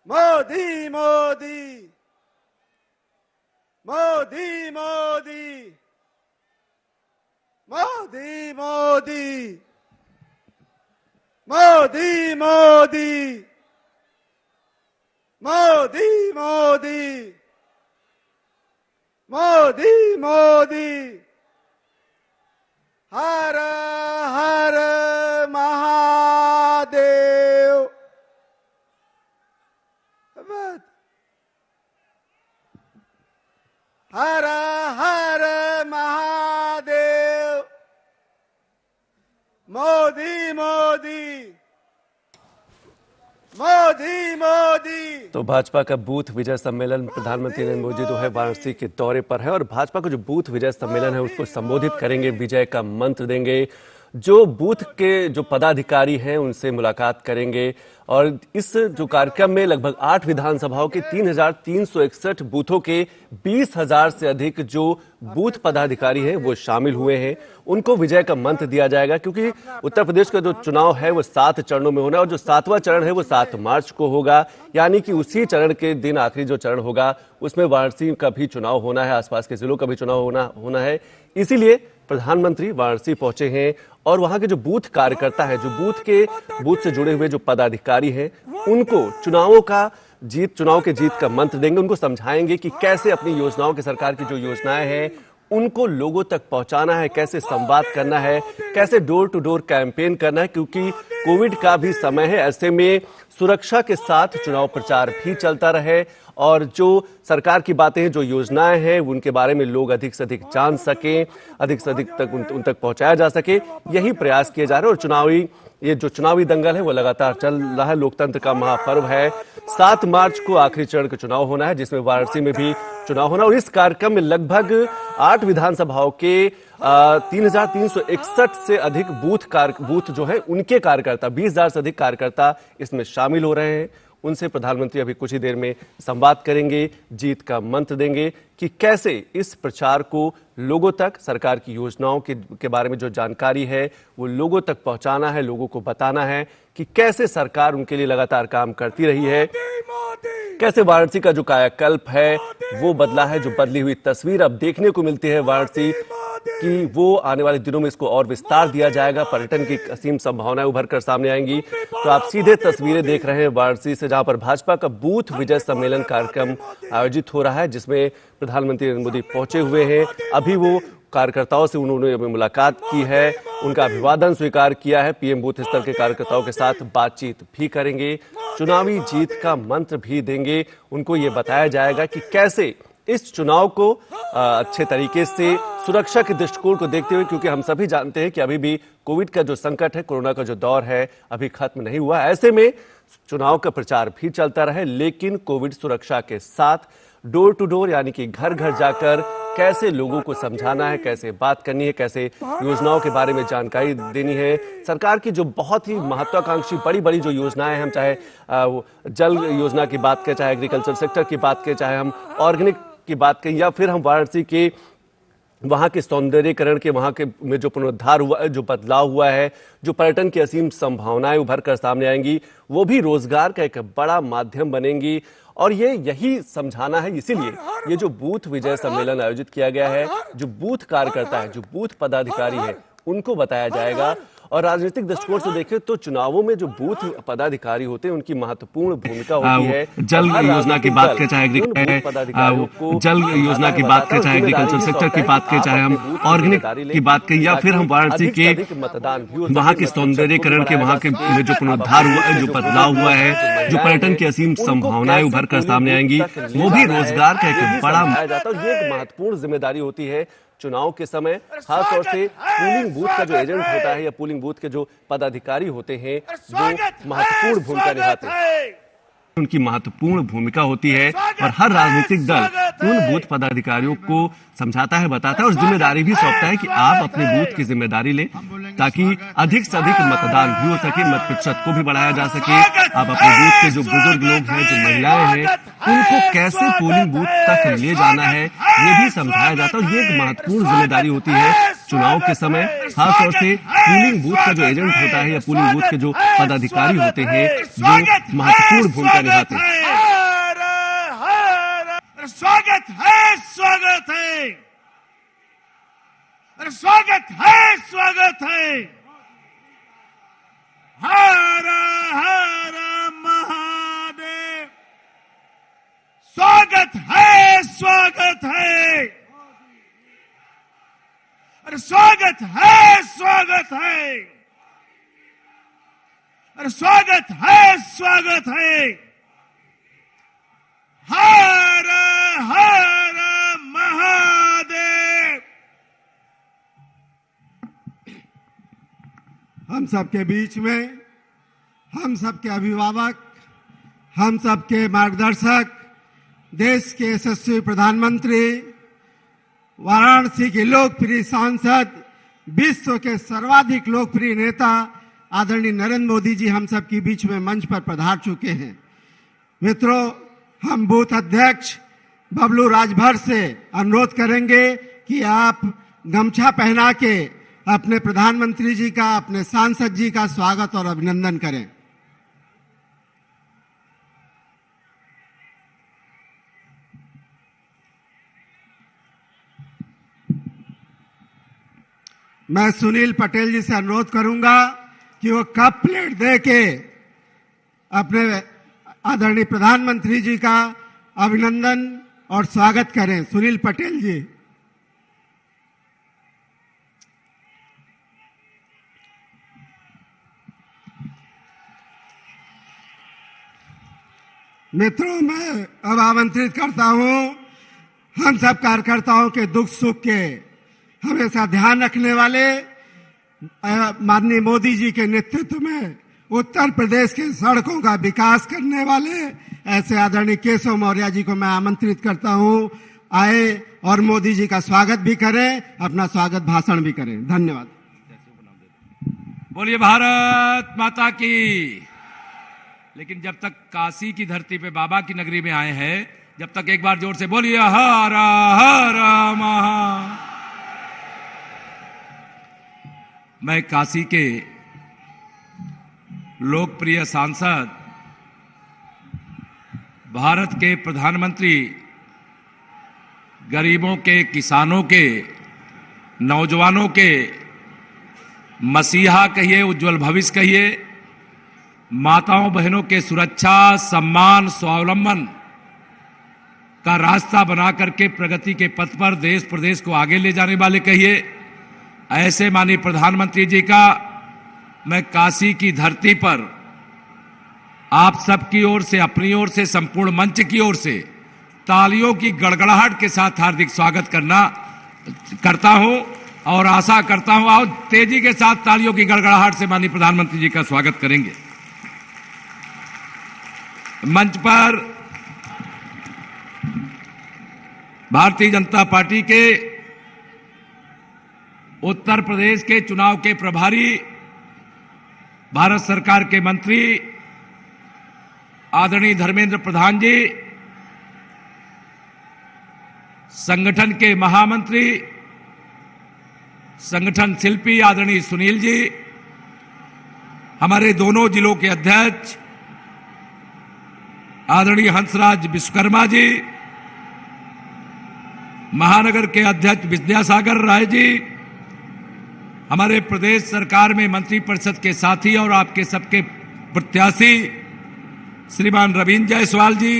मोदी मोदी मोदी मोदी मोदी मोदी मोदी मोदी मोदी मोदी मोदी मोदी हर हर महादेव। हर हर महादेव। मोदी मोदी मोदी मोदी। तो भाजपा का बूथ विजय सम्मेलन प्रधानमंत्री नरेंद्र मोदी जो है वाराणसी के दौरे पर है और भाजपा का जो बूथ विजय सम्मेलन है उसको संबोधित करेंगे, विजय का मंत्र देंगे, जो बूथ के जो पदाधिकारी हैं उनसे मुलाकात करेंगे। और इस जो कार्यक्रम में लगभग 8 विधानसभाओं के 3,361 बूथों के 20,000 से अधिक जो बूथ पदाधिकारी हैं वो शामिल हुए हैं। उनको विजय का मंत्र दिया जाएगा क्योंकि उत्तर प्रदेश का जो चुनाव है वो 7 चरणों में होना है और जो 7वां चरण है वो 7 मार्च को होगा, यानी कि उसी चरण के दिन आखिरी जो चरण होगा उसमें वाराणसी का भी चुनाव होना है, आसपास के जिलों का भी चुनाव होना है। इसीलिए प्रधानमंत्री वाराणसी पहुंचे हैं और वहां के जो बूथ कार्यकर्ता है, जो बूथ से जुड़े हुए जो पदाधिकारी हैं, उनको चुनाव के जीत का मंत्र देंगे, उनको समझाएंगे कि कैसे अपनी योजनाओं की, सरकार की जो योजनाएं हैं उनको लोगों तक पहुंचाना है, कैसे संवाद करना है, कैसे डोर टू डोर कैंपेन करना है, क्योंकि कोविड का भी समय है। ऐसे में सुरक्षा के साथ चुनाव प्रचार भी चलता रहे और जो सरकार की बातें हैं, जो योजनाएं हैं, उनके बारे में लोग अधिक से अधिक जान सकें, अधिक से अधिक तक उन तक पहुंचाया जा सके, यही प्रयास किए जा रहे हैं। और चुनावी दंगल है वो लगातार चल रहा है, लोकतंत्र का महापर्व है। 7 मार्च को आखिरी चरण का चुनाव होना है जिसमें वाराणसी में भी चुनाव होना और इस कार्यक्रम में लगभग 8 विधानसभाओं के 3,361 से अधिक बूथ जो है उनके कार्यकर्ता, 20,000 से अधिक कार्यकर्ता इसमें शामिल हो रहे हैं। उनसे प्रधानमंत्री अभी कुछ ही देर में संवाद करेंगे, जीत का मंत्र देंगे कि कैसे इस प्रचार को लोगों तक, सरकार की योजनाओं के बारे में जो जानकारी है वो लोगों तक पहुंचाना है, लोगों को बताना है कि कैसे सरकार उनके लिए लगातार काम करती रही है, कैसे वाराणसी का जो कायाकल्प है वो बदला है, जो बदली हुई तस्वीर अब देखने को मिलती है वाराणसी कि वो आने वाले दिनों में इसको और विस्तार दिया जाएगा, पर्यटन की असीम संभावनाएं उभर कर सामने आएंगी। तो आप सीधे तस्वीरें देख रहे हैं वाराणसी से, जहां पर भाजपा का बूथ विजय सम्मेलन कार्यक्रम आयोजित हो रहा है जिसमें प्रधानमंत्री नरेंद्र मोदी पहुंचे हुए हैं। अभी वो कार्यकर्ताओं से उन्होंने मुलाकात की है, उनका अभिवादन स्वीकार किया है, पीएम बूथ स्तर के कार्यकर्ताओं के साथ बातचीत भी करेंगे, चुनावी जीत का मंत्र भी देंगे। उनको ये बताया जाएगा कि कैसे इस चुनाव को अच्छे तरीके से सुरक्षा के दृष्टिकोण को देखते हुए, क्योंकि हम सभी जानते हैं कि अभी भी कोविड का जो संकट है, कोरोना का जो दौर है अभी खत्म नहीं हुआ। ऐसे में चुनाव का प्रचार भी चलता रहे, लेकिन कोविड सुरक्षा के साथ डोर टू डोर यानी कि घर घर जाकर कैसे लोगों को समझाना है, कैसे बात करनी है, कैसे योजनाओं के बारे में जानकारी देनी है। सरकार की जो बहुत ही महत्वाकांक्षी बड़ी बड़ी जो योजनाएं हैं, हम चाहे जल योजना की बात करें, चाहे एग्रीकल्चर सेक्टर की बात करें, चाहे हम ऑर्गेनिक की बात करें, या फिर हम वाराणसी के वहां के सौंदर्यीकरण के, वहां के में जो पुनरुद्धार हुआ है, जो बदलाव हुआ है, जो पर्यटन की असीम संभावनाएं उभर कर सामने आएंगी, वो भी रोजगार का एक बड़ा माध्यम बनेंगी। और यही समझाना है, इसीलिए ये जो बूथ विजय सम्मेलन आयोजित किया गया है, जो बूथ कार्यकर्ता है, जो बूथ पदाधिकारी है, उनको बताया जाएगा। और राजनीतिक दृष्टिकोण से देखें तो चुनावों में जो बूथ पदाधिकारी होते हैं उनकी महत्वपूर्ण भूमिका होती है। जल योजना की बात करें, चाहे एग्रीकल्चर सेक्टर की बात करें, चाहे हम ऑर्गेनिक की बात करें, या फिर हम वाराणसी के वहाँ के सौंदर्यीकरण के, वहाँ के में जो पुनरुद्धार हुआ है, जो बदलाव हुआ है, जो पर्यटन की असीम संभावनाएं उभर कर सामने आएंगी, वो भी रोजगार का एक बड़ा जाता है। ये एक महत्वपूर्ण जिम्मेदारी होती है चुनाव के समय, खासतौर से पोलिंग बूथ का जो एजेंट होता है या पोलिंग बूथ के जो पदाधिकारी होते हैं वो महत्वपूर्ण भूमिका निभाते हैं। उनकी महत्वपूर्ण भूमिका होती है और हर राजनीतिक दल उन बूथ पदाधिकारियों को समझाता है, बताता है और जिम्मेदारी भी सौंपता है कि आप अपने बूथ की जिम्मेदारी लें ताकि अधिक से अधिक मतदान भी हो सके, मत प्रतिशत को भी बढ़ाया जा सके। आप अपने बूथ के जो बुजुर्ग लोग हैं, जो महिलाएं हैं, उनको कैसे पोलिंग बूथ तक ले जाना है ये भी समझाया जाता है। ये एक महत्वपूर्ण जिम्मेदारी होती है चुनाव के समय, खासतौर से पोलिंग बूथ का जो एजेंट होता है या पोलिंग बूथ के जो पदाधिकारी होते हैं वो महत्वपूर्ण भूमिका निभाते हैं। अरे स्वागत है, स्वागत है। अरे स्वागत है, स्वागत है। हर हर महादेव। स्वागत है, स्वागत है। अरे स्वागत है, स्वागत है। अरे स्वागत है, स्वागत है। हर हर महादेव। हम सबके बीच में हम सबके अभिभावक, हम सबके मार्गदर्शक, देश के यशस्वी प्रधानमंत्री, वाराणसी के लोकप्रिय सांसद, विश्व के सर्वाधिक लोकप्रिय नेता आदरणीय नरेंद्र मोदी जी हम सबके बीच में मंच पर पधार चुके हैं। मित्रों, हम बूथ अध्यक्ष बबलू राजभर से अनुरोध करेंगे कि आप गमछा पहना के अपने प्रधानमंत्री जी का, अपने सांसद जी का स्वागत और अभिनंदन करें। मैं सुनील पटेल जी से अनुरोध करूंगा कि वो कप प्लेट दे के अपने आदरणीय प्रधानमंत्री जी का अभिनंदन और स्वागत करें। सुनील पटेल जी। मित्रों, मैं अब आमंत्रित करता हूं हम सब कार्यकर्ताओं के दुख सुख के हमेशा ध्यान रखने वाले माननीय मोदी जी के नेतृत्व में उत्तर प्रदेश के सड़कों का विकास करने वाले ऐसे आदरणीय केशव मौर्य जी को मैं आमंत्रित करता हूं, आए और मोदी जी का स्वागत भी करें, अपना स्वागत भाषण भी करें। धन्यवाद। बोलिए भारत माता की। लेकिन जब तक काशी की धरती पे बाबा की नगरी में आए हैं, जब तक एक बार जोर से बोलिए हर हर महा। मैं काशी के लोकप्रिय सांसद, भारत के प्रधानमंत्री, गरीबों के, किसानों के, नौजवानों के मसीहा कहिए, उज्जवल भविष्य कहिए, माताओं बहनों के सुरक्षा, सम्मान, स्वावलंबन का रास्ता बना करके प्रगति के पथ पर देश प्रदेश को आगे ले जाने वाले कहिए, ऐसे माननीय प्रधानमंत्री जी का मैं काशी की धरती पर आप सबकी ओर से, अपनी ओर से, संपूर्ण मंच की ओर से तालियों की गड़गड़ाहट के साथ हार्दिक स्वागत करता हूं और आशा करता हूं आओ तेजी के साथ तालियों की गड़गड़ाहट से माननीय प्रधानमंत्री जी का स्वागत करेंगे। मंच पर भारतीय जनता पार्टी के उत्तर प्रदेश के चुनाव के प्रभारी, भारत सरकार के मंत्री आदरणीय धर्मेंद्र प्रधान जी, संगठन के महामंत्री, संगठन शिल्पी आदरणीय सुनील जी, हमारे दोनों जिलों के अध्यक्ष आदरणीय हंसराज विश्वकर्मा जी, महानगर के अध्यक्ष विद्यासागर राय जी, हमारे प्रदेश सरकार में मंत्रिपरिषद के साथी और आपके सबके प्रत्याशी श्रीमान रवींद्र जायसवाल जी,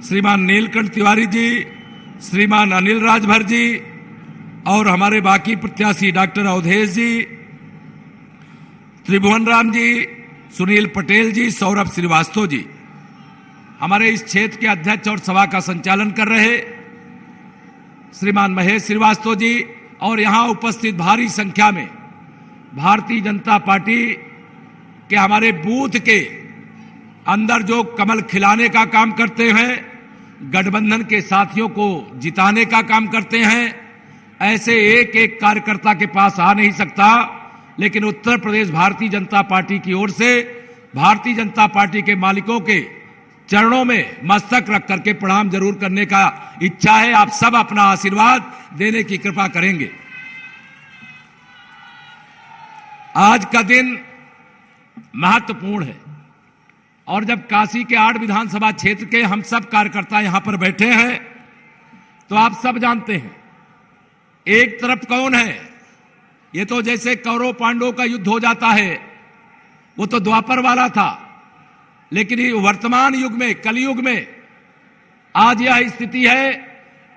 श्रीमान नीलकंठ तिवारी जी, श्रीमान अनिल राजभर जी और हमारे बाकी प्रत्याशी डॉक्टर अवधेश जी, त्रिभुवन राम जी, सुनील पटेल जी, सौरभ श्रीवास्तव जी, हमारे इस क्षेत्र के अध्यक्ष और सभा का संचालन कर रहे श्रीमान महेश श्रीवास्तव जी और यहां उपस्थित भारी संख्या में भारतीय जनता पार्टी के हमारे बूथ के अंदर जो कमल खिलाने का काम करते हैं, गठबंधन के साथियों को जिताने का काम करते हैं, ऐसे एक एक कार्यकर्ता के पास आ नहीं सकता, लेकिन उत्तर प्रदेश भारतीय जनता पार्टी की ओर से भारतीय जनता पार्टी के मालिकों के चरणों में मस्तक रख करके प्रणाम जरूर करने का इच्छा है। आप सब अपना आशीर्वाद देने की कृपा करेंगे। आज का दिन महत्वपूर्ण है। और जब काशी के 8 विधानसभा क्षेत्र के हम सब कार्यकर्ता यहां पर बैठे हैं तो आप सब जानते हैं एक तरफ कौन है। ये तो जैसे कौरव पांडवों का युद्ध हो जाता है, वो तो द्वापर वाला था, लेकिन ये वर्तमान युग में, कलयुग में आज यह स्थिति है।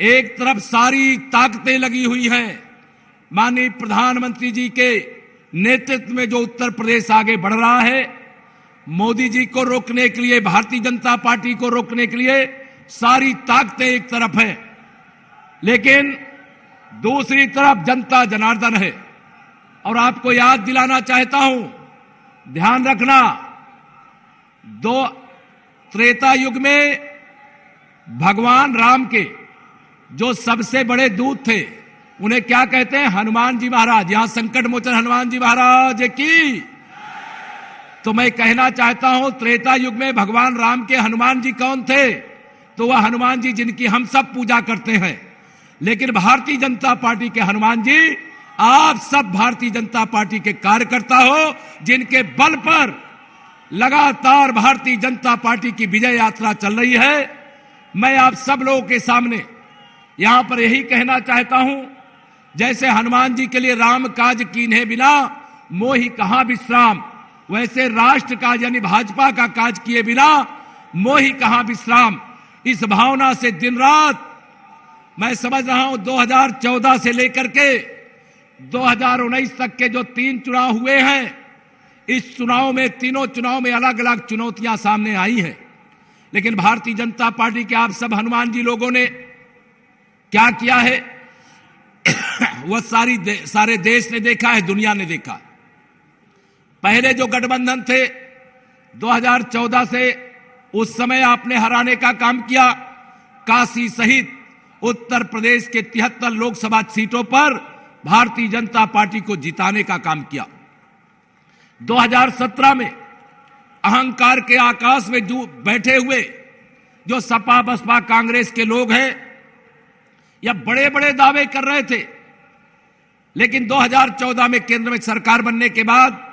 एक तरफ सारी ताकतें लगी हुई हैं माननीय प्रधानमंत्री जी के नेतृत्व में जो उत्तर प्रदेश आगे बढ़ रहा है, मोदी जी को रोकने के लिए, भारतीय जनता पार्टी को रोकने के लिए सारी ताकतें एक तरफ है, लेकिन दूसरी तरफ जनता जनार्दन है। और आपको याद दिलाना चाहता हूं, ध्यान रखना, त्रेता युग में भगवान राम के जो सबसे बड़े दूत थे उन्हें क्या कहते हैं? हनुमान जी महाराज। यहां संकट मोचन हनुमान जी महाराज की। तो मैं कहना चाहता हूं, त्रेता युग में भगवान राम के हनुमान जी कौन थे? तो वह हनुमान जी जिनकी हम सब पूजा करते हैं। लेकिन भारतीय जनता पार्टी के हनुमान जी, आप सब भारतीय जनता पार्टी के कार्यकर्ता हो, जिनके बल पर लगातार भारतीय जनता पार्टी की विजय यात्रा चल रही है। मैं आप सब लोगों के सामने यहां पर यही कहना चाहता हूं, जैसे हनुमान जी के लिए राम काज कीन्हे बिना मोहि कहां विश्राम, वैसे राष्ट्र काज यानी भाजपा का काज किए बिना मोहि कहां विश्राम। इस भावना से दिन रात मैं समझ रहा हूं 2014 से लेकर के 2019 तक के जो 3 चुनाव हुए हैं, इस चुनाव में, तीनों चुनाव में अलग अलग चुनौतियां सामने आई हैं। लेकिन भारतीय जनता पार्टी के आप सब हनुमान जी लोगों ने क्या किया है वह सारे देश ने देखा है, दुनिया ने देखा। पहले जो गठबंधन थे 2014 से, उस समय आपने हराने का काम किया। काशी सहित उत्तर प्रदेश के 73 लोकसभा सीटों पर भारतीय जनता पार्टी को जिताने का काम किया। 2017 में अहंकार के आकाश में बैठे हुए जो सपा बसपा कांग्रेस के लोग हैं, या बड़े बड़े दावे कर रहे थे, लेकिन 2014 में केंद्र में सरकार बनने के बाद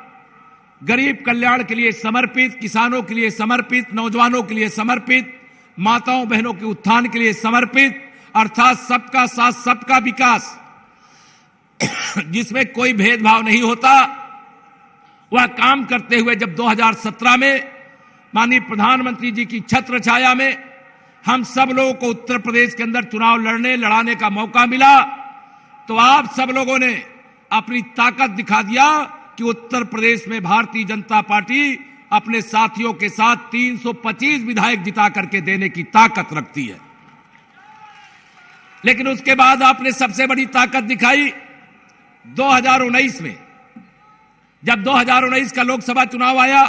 गरीब कल्याण के लिए समर्पित, किसानों के लिए समर्पित, नौजवानों के लिए समर्पित, माताओं बहनों के उत्थान के लिए समर्पित, अर्थात सबका साथ सबका विकास, जिसमें कोई भेदभाव नहीं होता, वह काम करते हुए जब 2017 में माननीय प्रधानमंत्री जी की छत्र छाया में हम सब लोगों को उत्तर प्रदेश के अंदर चुनाव लड़ाने का मौका मिला, तो आप सब लोगों ने अपनी ताकत दिखा दिया कि उत्तर प्रदेश में भारतीय जनता पार्टी अपने साथियों के साथ 325 विधायक जिता करके देने की ताकत रखती है। लेकिन उसके बाद आपने सबसे बड़ी ताकत दिखाई 2019 में। जब 2019 का लोकसभा चुनाव आया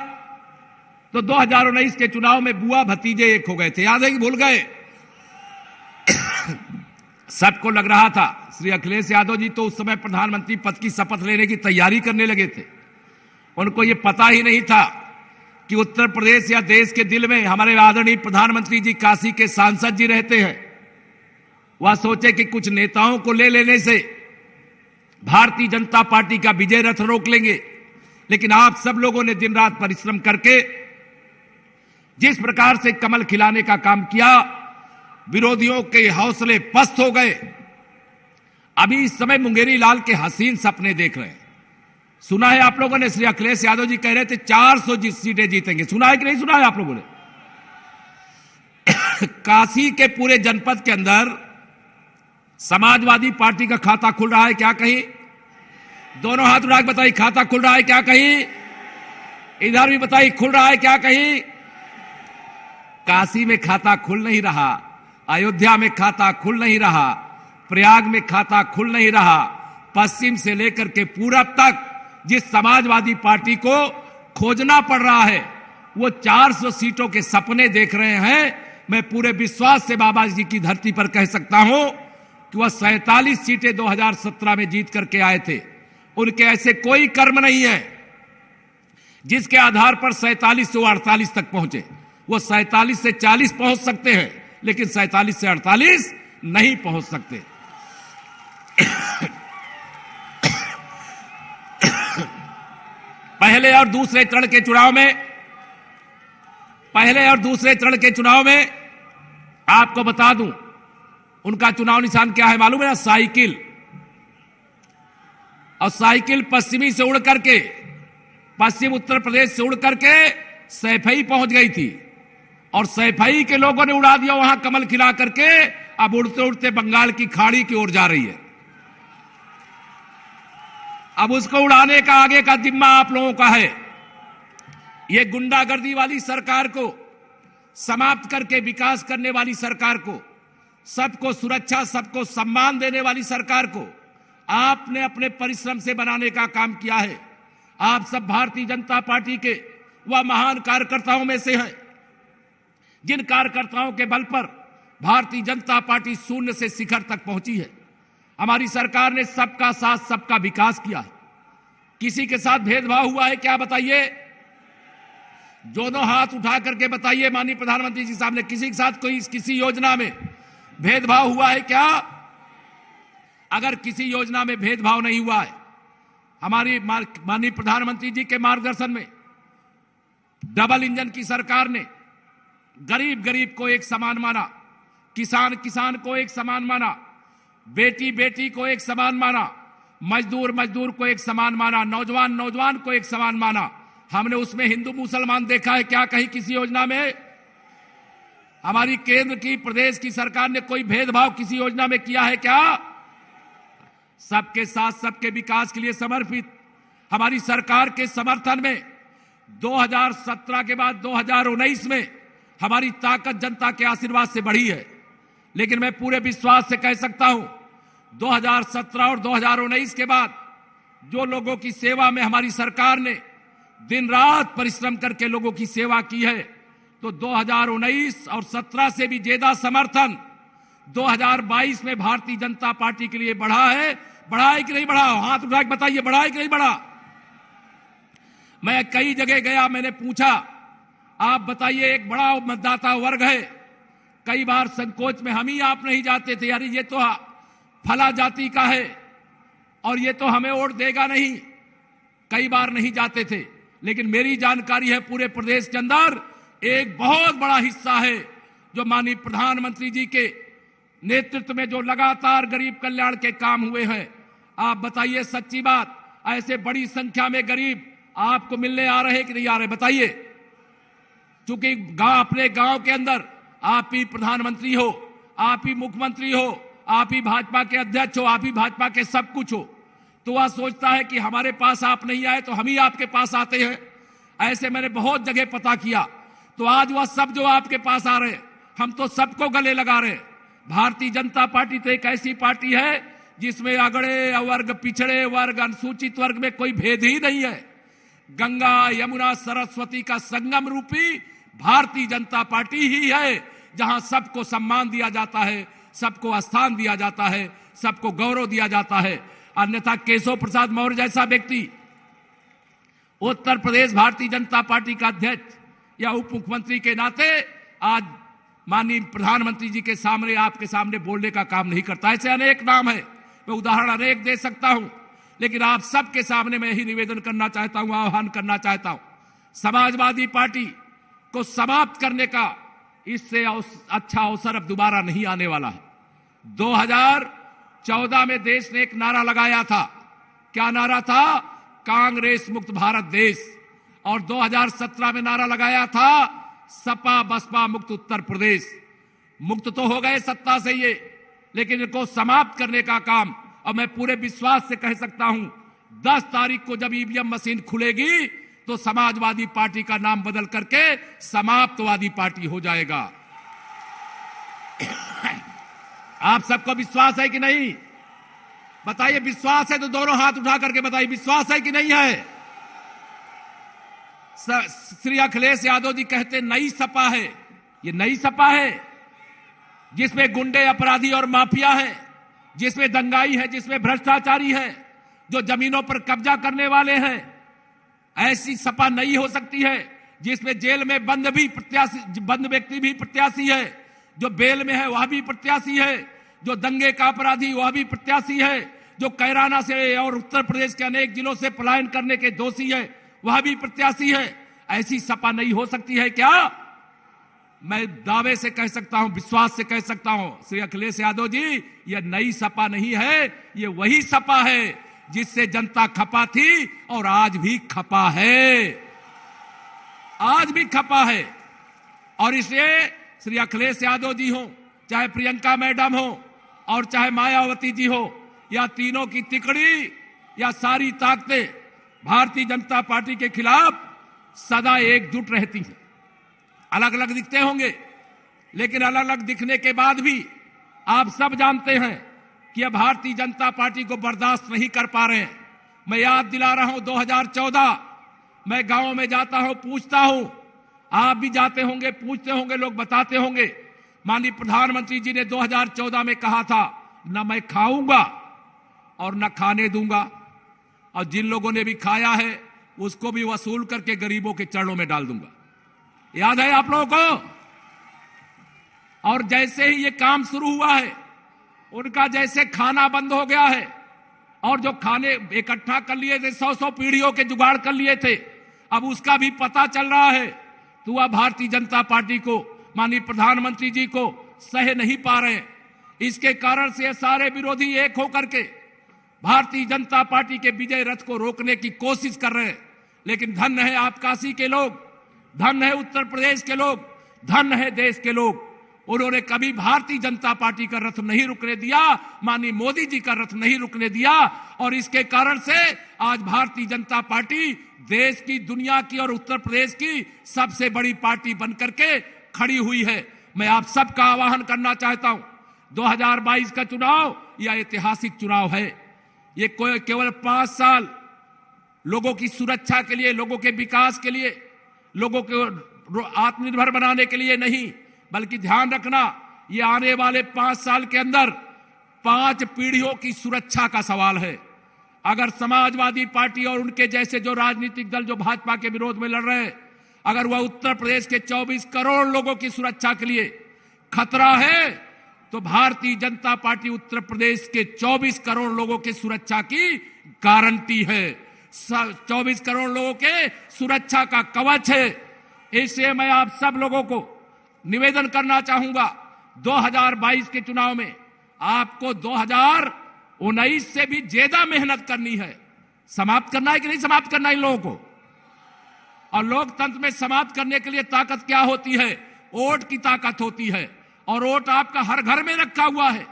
तो 2019 के चुनाव में बुआ भतीजे एक हो गए थे, याद है कि भूल गए? सबको लग रहा था, श्री अखिलेश यादव जी तो उस समय प्रधानमंत्री पद की शपथ लेने की तैयारी करने लगे थे। उनको यह पता ही नहीं था कि उत्तर प्रदेश या देश के दिल में हमारे आदरणीय प्रधानमंत्री जी काशी के सांसद जी रहते हैं। वह सोचे कि कुछ नेताओं को ले लेने से भारतीय जनता पार्टी का विजय रथ रोक लेंगे। लेकिन आप सब लोगों ने दिन रात परिश्रम करके जिस प्रकार से कमल खिलाने का काम किया, विरोधियों के हौसले पस्त हो गए। अभी इस समय मुंगेरी लाल के हसीन सपने देख रहे हैं। सुना है आप लोगों ने, श्री अखिलेश यादव जी कह रहे थे 400 सीटें जीतेंगे, सुना है कि नहीं सुना है आप लोगों ने? काशी के पूरे जनपद के अंदर समाजवादी पार्टी का खाता खुल रहा है क्या कहीं? दोनों हाथ उठा के बताइए, खाता खुल रहा है क्या कहीं? इधर भी बताइए, खुल रहा है क्या कहीं? काशी में खाता खुल नहीं रहा, अयोध्या में खाता खुल नहीं रहा, प्रयाग में खाता खुल नहीं रहा। पश्चिम से लेकर के पूरब तक जिस समाजवादी पार्टी को खोजना पड़ रहा है, वो 400 सीटों के सपने देख रहे हैं। मैं पूरे विश्वास से बाबा जी की धरती पर कह सकता हूं कि वह 47 सीटें 2017 में जीत करके आए थे। उनके ऐसे कोई कर्म नहीं है जिसके आधार पर 47 से वो 48 तक पहुंचे। वो 47 से 40 पहुंच सकते हैं, लेकिन 47 से 48 नहीं पहुंच सकते। पहले और दूसरे चरण के चुनाव में पहले और दूसरे चरण के चुनाव में आपको बता दूं, उनका चुनाव निशान क्या है मालूम है ना? साइकिल। और साइकिल पश्चिमी से उड़ करके, पश्चिम उत्तर प्रदेश से उड़ करके सैफई पहुंच गई थी, और सैफई के लोगों ने उड़ा दिया वहां कमल खिला करके। अब उड़ते उड़ते बंगाल की खाड़ी की ओर जा रही है। अब उसको उड़ाने का आगे का जिम्मा आप लोगों का है। ये गुंडागर्दी वाली सरकार को समाप्त करके विकास करने वाली सरकार को, सबको सुरक्षा, सबको सम्मान देने वाली सरकार को आपने अपने परिश्रम से बनाने का काम किया है। आप सब भारतीय जनता पार्टी के वह महान कार्यकर्ताओं में से हैं जिन कार्यकर्ताओं के बल पर भारतीय जनता पार्टी शून्य से शिखर तक पहुंची है। हमारी सरकार ने सबका साथ, सबका विकास किया है। किसी के साथ भेदभाव हुआ है क्या बताइए? दोनों हाथ उठा करके बताइए माननीय प्रधानमंत्री जी साहब ने, किसी के साथ कोई किसी योजना में भेदभाव हुआ है क्या? अगर किसी योजना में भेदभाव नहीं हुआ है, हमारी माननीय प्रधानमंत्री जी के मार्गदर्शन में डबल इंजन की सरकार ने गरीब गरीब को एक समान माना, किसान किसान को एक समान माना, बेटी बेटी को एक समान माना, मजदूर मजदूर को एक समान माना, नौजवान नौजवान को एक समान माना। हमने उसमें हिंदू मुसलमान देखा है क्या कहीं किसी योजना में? हमारी केंद्र की, प्रदेश की सरकार ने कोई भेदभाव किसी योजना में किया है क्या? सबके साथ, सबके विकास के लिए समर्पित हमारी सरकार के समर्थन में 2017 के बाद 2019 में हमारी ताकत जनता के आशीर्वाद से बढ़ी है। लेकिन मैं पूरे विश्वास से कह सकता हूं, 2017 और 2019 के बाद जो लोगों की सेवा में हमारी सरकार ने दिन रात परिश्रम करके लोगों की सेवा की है, तो 2019 और 17 से भी ज्यादा समर्थन 2022 में भारतीय जनता पार्टी के लिए बढ़ा है। बढ़ा है कि नहीं बढ़ा? हाथ उठा के बताइए, बढ़ा है कि नहीं बढ़ा? मैं कई जगह गया, मैंने पूछा आप बताइए, एक बड़ा मतदाता वर्ग है, कई बार संकोच में हम ही आप नहीं जाते थे, यानी ये तो फला जाति का है और ये तो हमें वोट देगा नहीं, कई बार नहीं जाते थे। लेकिन मेरी जानकारी है पूरे प्रदेश के अंदर एक बहुत बड़ा हिस्सा है जो माननीय प्रधानमंत्री जी के नेतृत्व में जो लगातार गरीब कल्याण के काम हुए हैं। आप बताइए सच्ची बात, ऐसे बड़ी संख्या में गरीब आपको मिलने आ रहे कि नहीं आ रहे बताइए? क्योंकि अपने गांव के अंदर आप ही प्रधानमंत्री हो, आप ही मुख्यमंत्री हो, आप ही भाजपा के अध्यक्ष हो, आप ही भाजपा के सब कुछ हो, तो वह सोचता है कि हमारे पास आप नहीं आए तो हम ही आपके पास आते हैं। ऐसे मैंने बहुत जगह पता किया, तो आज वह सब जो आपके पास आ रहे, हम तो सबको गले लगा रहे। भारतीय जनता पार्टी तो एक ऐसी पार्टी है जिसमें अगड़े वर्ग, पिछड़े वर्ग, अनुसूचित वर्ग में कोई भेद ही नहीं है। गंगा यमुना सरस्वती का संगम रूपी भारतीय जनता पार्टी ही है जहां सबको सम्मान दिया जाता है, सबको स्थान दिया जाता है, सबको गौरव दिया जाता है। अन्यथा केशव प्रसाद मौर्य जैसा व्यक्ति उत्तर प्रदेश भारतीय जनता पार्टी का अध्यक्ष या उप मुख्यमंत्री के नाते आज माननीय प्रधानमंत्री जी के सामने, आपके सामने बोलने का काम नहीं करता। ऐसे अनेक नाम है, मैं उदाहरण अनेक दे सकता हूं, लेकिन आप सबके सामने मैं यही निवेदन करना चाहता हूं, आह्वान करना चाहता हूं, समाजवादी पार्टी को समाप्त करने का इससे अच्छा अवसर अब दोबारा नहीं आने वाला है। 2014 में देश ने एक नारा लगाया था, क्या नारा था? कांग्रेस मुक्त भारत देश। और 2017 में नारा लगाया था सपा बसपा मुक्त उत्तर प्रदेश। मुक्त तो हो गए सत्ता से ये, लेकिन इनको समाप्त करने का काम, और मैं पूरे विश्वास से कह सकता हूं 10 तारीख को जब ईवीएम मशीन खुलेगी तो समाजवादी पार्टी का नाम बदल करके समाप्तवादी पार्टी हो जाएगा। आप सबको विश्वास है कि नहीं बताइए? विश्वास है तो दोनों हाथ उठा करके बताइए, विश्वास है कि नहीं है? श्री अखिलेश यादव जी कहते नई सपा है। ये नई सपा है जिसमें गुंडे, अपराधी और माफिया है, जिसमें दंगाई है, जिसमें भ्रष्टाचारी है, जो जमीनों पर कब्जा करने वाले हैं। ऐसी सपा नहीं हो सकती है जिसमें जेल में बंद व्यक्ति भी प्रत्याशी है, जो बेल में है वह भी प्रत्याशी है, जो दंगे का अपराधी वह भी प्रत्याशी है, जो कैराना से और उत्तर प्रदेश के अनेक जिलों से पलायन करने के दोषी है वह भी प्रत्याशी है। ऐसी सपा नहीं हो सकती है क्या? मैं दावे से कह सकता हूं, विश्वास से कह सकता हूं, श्री अखिलेश यादव जी, यह नई सपा नहीं है, ये वही सपा है जिससे जनता खपा थी और आज भी खपा है, आज भी खपा है। और इसलिए श्री अखिलेश यादव जी हो, चाहे प्रियंका मैडम हो और चाहे मायावती जी हो, या तीनों की तिकड़ी या सारी ताकतें भारतीय जनता पार्टी के खिलाफ सदा एकजुट रहती हैं। अलग अलग दिखते होंगे, लेकिन अलग अलग दिखने के बाद भी आप सब जानते हैं कि अब भारतीय जनता पार्टी को बर्दाश्त नहीं कर पा रहे हैं। मैं याद दिला रहा हूं 2014, मैं गांव में जाता हूं, पूछता हूं, आप भी जाते होंगे, पूछते होंगे, लोग बताते होंगे, माननीय प्रधानमंत्री जी ने 2014 में कहा था, न मैं खाऊंगा और न खाने दूंगा, और जिन लोगों ने भी खाया है उसको भी वसूल करके गरीबों के चरणों में डाल दूंगा। याद है आप लोगों को? और जैसे ही ये काम शुरू हुआ है, उनका जैसे खाना बंद हो गया है, और जो खाने इकट्ठा कर लिए थे, 100-100 पीढ़ियों के जुगाड़ कर लिए थे, अब उसका भी पता चल रहा है, तो वह भारतीय जनता पार्टी को, माननीय प्रधानमंत्री जी को सह नहीं पा रहे हैं। इसके कारण से सारे विरोधी एक होकर के भारतीय जनता पार्टी के विजय रथ को रोकने की कोशिश कर रहे हैं। लेकिन धन्य है आप काशी के लोग, धन्य है उत्तर प्रदेश के लोग, धन्य है देश के लोग, उन्होंने कभी भारतीय जनता पार्टी का रथ नहीं रुकने दिया, माननीय मोदी जी का रथ नहीं रुकने दिया, और इसके कारण से आज भारतीय जनता पार्टी देश की, दुनिया की और उत्तर प्रदेश की सबसे बड़ी पार्टी बनकर के खड़ी हुई है। मैं आप सबका आह्वान करना चाहता हूं, 2022 का चुनाव यह ऐतिहासिक चुनाव है। ये केवल 5 साल लोगों की सुरक्षा के लिए, लोगों के विकास के लिए, लोगों को आत्मनिर्भर बनाने के लिए नहीं, बल्कि ध्यान रखना, ये आने वाले 5 साल के अंदर 5 पीढ़ियों की सुरक्षा का सवाल है। अगर समाजवादी पार्टी और उनके जैसे जो राजनीतिक दल जो भाजपा के विरोध में लड़ रहे हैं, अगर वह उत्तर प्रदेश के 24 करोड़ लोगों की सुरक्षा के लिए खतरा है, तो भारतीय जनता पार्टी उत्तर प्रदेश के 24 करोड़ लोगों की सुरक्षा की गारंटी है, 24 करोड़ लोगों के सुरक्षा का कवच है। इसलिए मैं आप सब लोगों को निवेदन करना चाहूंगा, 2022 के चुनाव में आपको 2019 से भी ज्यादा मेहनत करनी है। समाप्त करना है कि नहीं समाप्त करना है इन लोगों को? और लोकतंत्र में समाप्त करने के लिए ताकत क्या होती है? वोट की ताकत होती है, और वोट आपका हर घर में रखा हुआ है।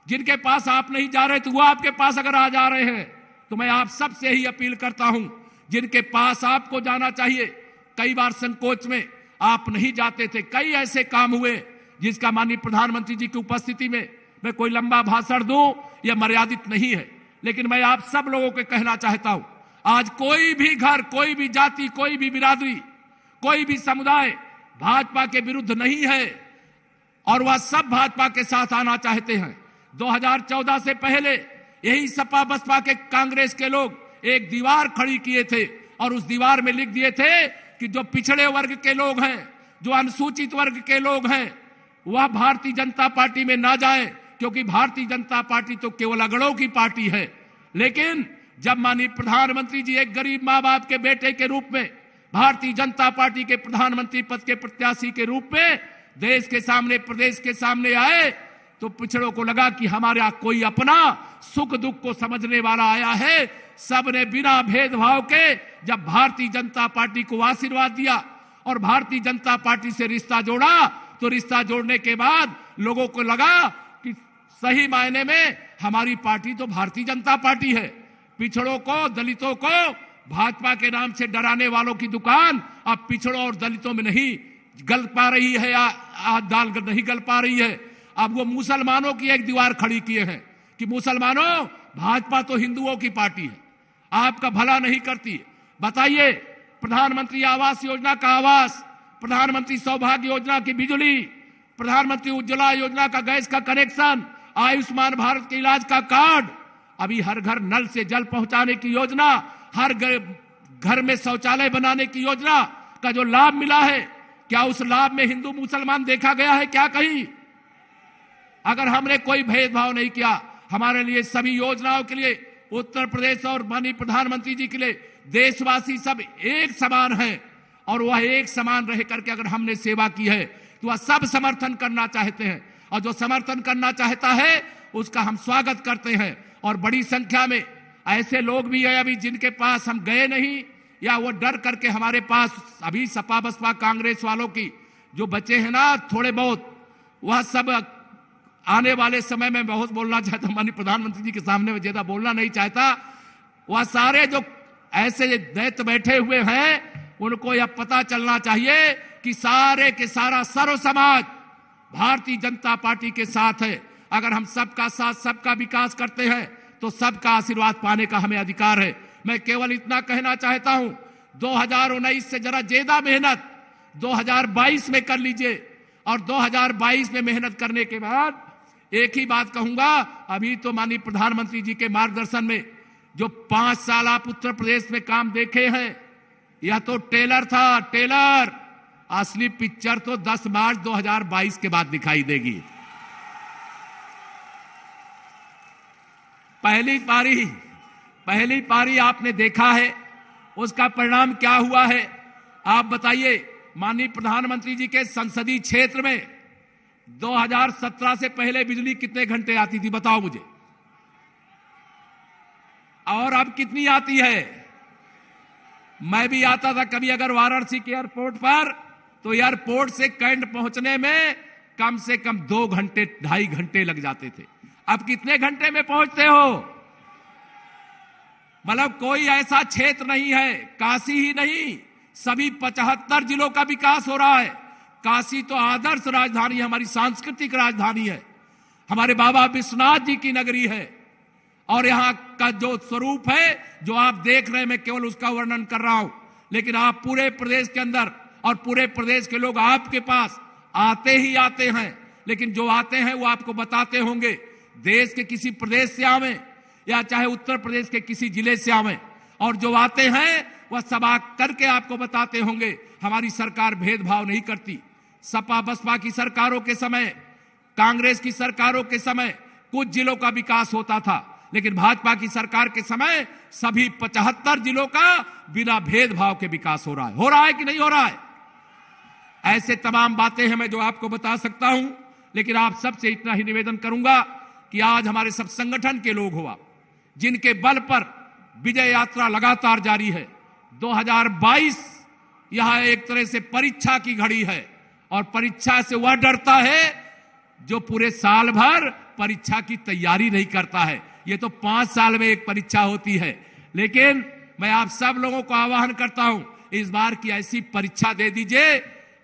जिनके पास आप नहीं जा रहे, तो वो आपके पास अगर आ जा रहे हैं, तो मैं आप सबसे ही अपील करता हूं, जिनके पास आपको जाना चाहिए। कई बार संकोच में आप नहीं जाते थे, कई ऐसे काम हुए जिसका माननीय प्रधानमंत्री जी की उपस्थिति में मैं कोई लंबा भाषण दूं, यह मर्यादित नहीं है, लेकिन मैं आप सब लोगों को कहना चाहता हूं, आज कोई भी घर, कोई भी जाति, कोई भी बिरादरी, कोई भी समुदाय भाजपा के विरुद्ध नहीं है, और वह सब भाजपा के साथ आना चाहते हैं। 2014 से पहले यही सपा बसपा के कांग्रेस के लोग एक दीवार खड़ी किए थे, और उस दीवार में लिख दिए थे कि जो पिछड़े वर्ग के लोग हैं, जो अनुसूचित वर्ग के लोग हैं, वह भारतीय जनता पार्टी में ना जाए, क्योंकि भारतीय जनता पार्टी तो केवल अगड़ों की पार्टी है। लेकिन जब माननीय प्रधानमंत्री जी एक गरीब मां बाप के बेटे के रूप में, भारतीय जनता पार्टी के प्रधानमंत्री पद के प्रत्याशी के रूप में देश के सामने, प्रदेश के सामने आए, तो पिछड़ों को लगा कि हमारा कोई अपना सुख दुख को समझने वाला आया है। सबने बिना भेदभाव के जब भारतीय जनता पार्टी को आशीर्वाद दिया और भारतीय जनता पार्टी से रिश्ता जोड़ा, तो रिश्ता जोड़ने के बाद लोगों को लगा कि सही मायने में हमारी पार्टी तो भारतीय जनता पार्टी है। पिछड़ों को, दलितों को भाजपा के नाम से डराने वालों की दुकान अब पिछड़ों और दलितों में नहीं गल पा रही है, या दाल नहीं गल पा रही है। अब वो मुसलमानों की एक दीवार खड़ी किए हैं कि मुसलमानों, भाजपा तो हिंदुओं की पार्टी है, आपका भला नहीं करती। बताइए, प्रधानमंत्री आवास योजना का आवास, प्रधानमंत्री सौभाग्य योजना की बिजली, प्रधानमंत्री उज्ज्वला योजना का गैस का कनेक्शन, आयुष्मान भारत के इलाज का कार्ड, अभी हर घर नल से जल पहुंचाने की योजना, हर घर में शौचालय बनाने की योजना का जो लाभ मिला है, क्या उस लाभ में हिंदू मुसलमान देखा गया है क्या कहीं? अगर हमने कोई भेदभाव नहीं किया, हमारे लिए सभी योजनाओं के लिए उत्तर प्रदेश और माननीय प्रधानमंत्री जी के लिए देशवासी सब एक समान हैं। और वह एक समान रह करके अगर हमने सेवा की है तो वह सब समर्थन करना चाहते हैं, और जो समर्थन करना चाहता है उसका हम स्वागत करते हैं। और बड़ी संख्या में ऐसे लोग भी हैं अभी जिनके पास हम गए नहीं, या वो डर करके हमारे पास अभी सपा बसपा कांग्रेस वालों की जो बचे हैं ना थोड़े बहुत, वह सब आने वाले समय में बहुत बोलना चाहता, माननीय प्रधानमंत्री जी के सामने में ज्यादा बोलना नहीं चाहता, वह सारे जो ऐसे दैत्य बैठे हुए हैं उनको यह पता चलना चाहिए कि सारे के सारा सर्व समाज भारतीय जनता पार्टी के साथ है। अगर हम सबका साथ सबका विकास करते हैं तो सबका आशीर्वाद पाने का हमें अधिकार है। मैं केवल इतना कहना चाहता हूं, 2019 से जरा ज्यादा मेहनत 2022 में कर लीजिए, और 2022 में मेहनत करने के बाद एक ही बात कहूंगा, अभी तो माननीय प्रधानमंत्री जी के मार्गदर्शन में जो 5 साल आप उत्तर प्रदेश में काम देखे हैं, यह तो टेलर था, टेलर। असली पिक्चर तो 10 मार्च 2022 के बाद दिखाई देगी। पहली पारी आपने देखा है, उसका परिणाम क्या हुआ है आप बताइए। माननीय प्रधानमंत्री जी के संसदीय क्षेत्र में 2017 से पहले बिजली कितने घंटे आती थी बताओ मुझे, और अब कितनी आती है? मैं भी आता था कभी अगर वाराणसी के एयरपोर्ट पर, तो एयरपोर्ट से कैंट पहुंचने में कम से कम 2 घंटे 2.5 घंटे लग जाते थे। अब कितने घंटे में पहुंचते हो? मतलब कोई ऐसा क्षेत्र नहीं है, काशी ही नहीं, सभी 75 जिलों का विकास हो रहा है। काशी तो आदर्श राजधानी, हमारी सांस्कृतिक राजधानी है, हमारे बाबा विश्वनाथ जी की नगरी है, और यहां का जो स्वरूप है जो आप देख रहे हैं, मैं केवल उसका वर्णन कर रहा हूं, लेकिन आप पूरे प्रदेश के अंदर और पूरे प्रदेश के लोग आपके पास आते ही आते हैं, लेकिन जो आते हैं वो आपको बताते होंगे, देश के किसी प्रदेश से आवे या चाहे उत्तर प्रदेश के किसी जिले से आवे, और जो आते हैं वह सब करके आपको बताते होंगे हमारी सरकार भेदभाव नहीं करती। सपा बसपा की सरकारों के समय, कांग्रेस की सरकारों के समय कुछ जिलों का विकास होता था, लेकिन भाजपा की सरकार के समय सभी 75 जिलों का बिना भेदभाव के विकास हो रहा है कि नहीं हो रहा है? ऐसे तमाम बातें हैं मैं जो आपको बता सकता हूं, लेकिन आप सबसे इतना ही निवेदन करूंगा कि आज हमारे सब संगठन के लोग हुआ जिनके बल पर विजय यात्रा लगातार जारी है। 2022 यह एक तरह से परीक्षा की घड़ी है, और परीक्षा से वह डरता है जो पूरे साल भर परीक्षा की तैयारी नहीं करता है। ये तो 5 साल में एक परीक्षा होती है, लेकिन मैं आप सब लोगों को आह्वान करता हूं, इस बार की ऐसी परीक्षा दे दीजिए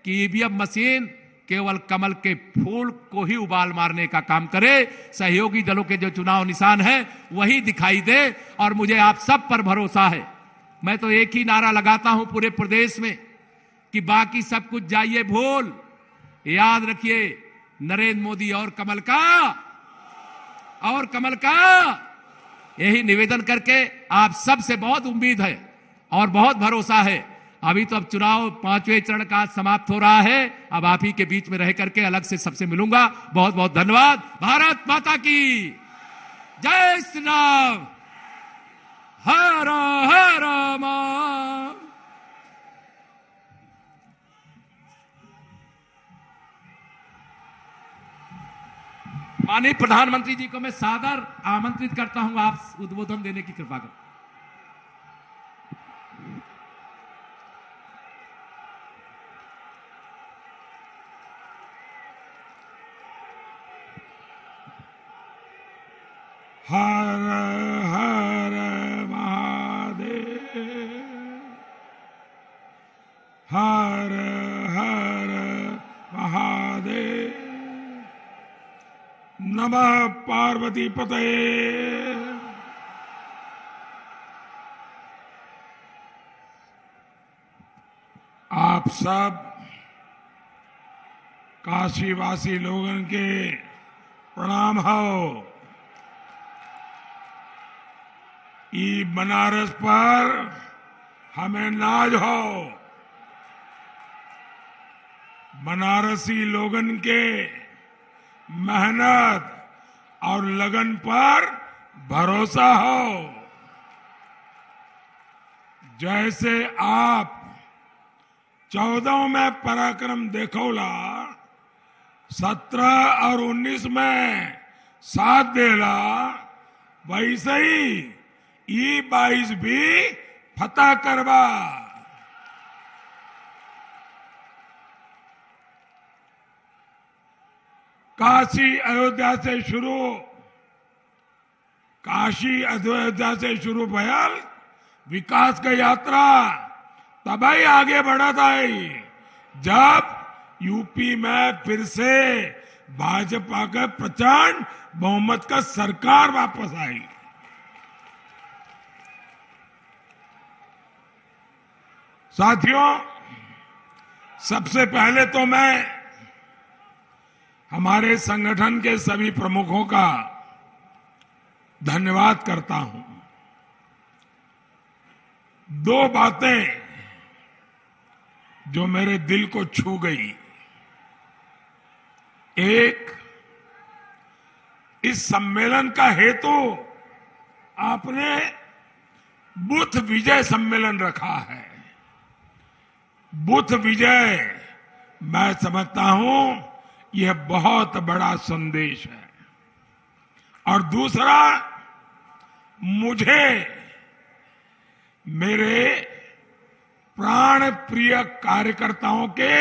कि ईवीएम मशीन केवल कमल के फूल को ही उबाल मारने का काम करे, सहयोगी दलों के जो चुनाव निशान है वही दिखाई दे, और मुझे आप सब पर भरोसा है। मैं तो एक ही नारा लगाता हूं पूरे प्रदेश में कि बाकी सब कुछ जाइए भूल, याद रखिए नरेंद्र मोदी और कमल का, यही निवेदन करके आप सब से बहुत उम्मीद है और बहुत भरोसा है। अभी तो अब चुनाव 5वें चरण का समाप्त हो रहा है, अब आप ही के बीच में रह करके अलग से सबसे मिलूंगा। बहुत बहुत धन्यवाद। भारत माता की जय श्री राम। हर हर मा। माननीय प्रधानमंत्री जी को मैं सादर आमंत्रित करता हूं, आप उद्बोधन देने की कृपा करें। हर हर महादेव, हर हर महादेव, नमः पार्वती पते। आप सब काशीवासी लोगों के प्रणाम हो। ई बनारस पर हमें नाज हो। बनारसी लोगन के मेहनत और लगन पर भरोसा हो। जैसे आप 14 में पराक्रम देखौला, 17 और 19 में साथ देला, वैसे ही E22 भी फतह करवा। काशी अयोध्या से शुरू भयल विकास की यात्रा तभी आगे बढ़त आई जब यूपी में फिर से भाजपा का प्रचंड बहुमत का सरकार वापस आई। साथियों, सबसे पहले तो मैं हमारे संगठन के सभी प्रमुखों का धन्यवाद करता हूं। 2 बातें जो मेरे दिल को छू गई। एक, इस सम्मेलन का हेतु आपने बूथ विजय सम्मेलन रखा है। बूथ विजय मैं समझता हूं यह बहुत बड़ा संदेश है। और दूसरा, मुझे मेरे प्राण प्रिय कार्यकर्ताओं के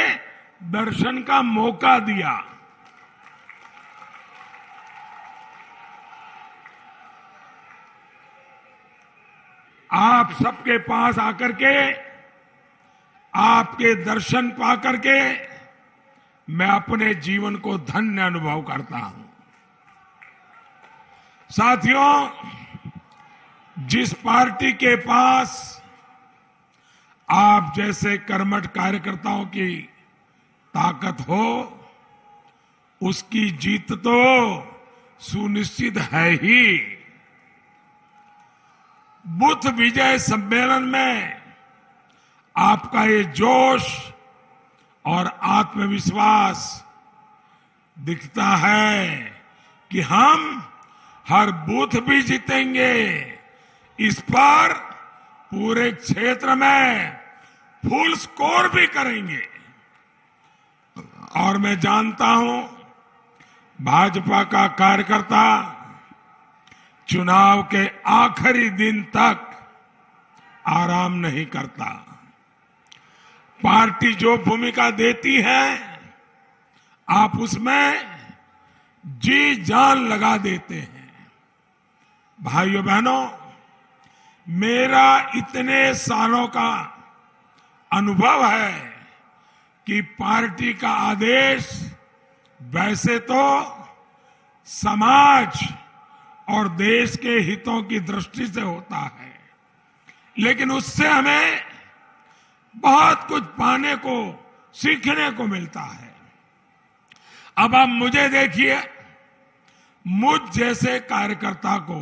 दर्शन का मौका दिया। आप सबके पास आकर के, आपके दर्शन पाकर के मैं अपने जीवन को धन्य अनुभव करता हूं। साथियों, जिस पार्टी के पास आप जैसे कर्मठ कार्यकर्ताओं की ताकत हो, उसकी जीत तो सुनिश्चित है ही। बूथ विजय सम्मेलन में आपका ये जोश और आत्मविश्वास दिखता है कि हम हर बूथ भी जीतेंगे। इस पर पूरे क्षेत्र में फुल स्कोर भी करेंगे। और मैं जानता हूं भाजपा का कार्यकर्ता चुनाव के आखिरी दिन तक आराम नहीं करता। पार्टी जो भूमिका देती है आप उसमें जी जान लगा देते हैं। भाइयों बहनों, मेरा इतने सालों का अनुभव है कि पार्टी का आदेश वैसे तो समाज और देश के हितों की दृष्टि से होता है, लेकिन उससे हमें बहुत कुछ पाने को, सीखने को मिलता है। अब आप मुझे देखिए, मुझ जैसे कार्यकर्ता को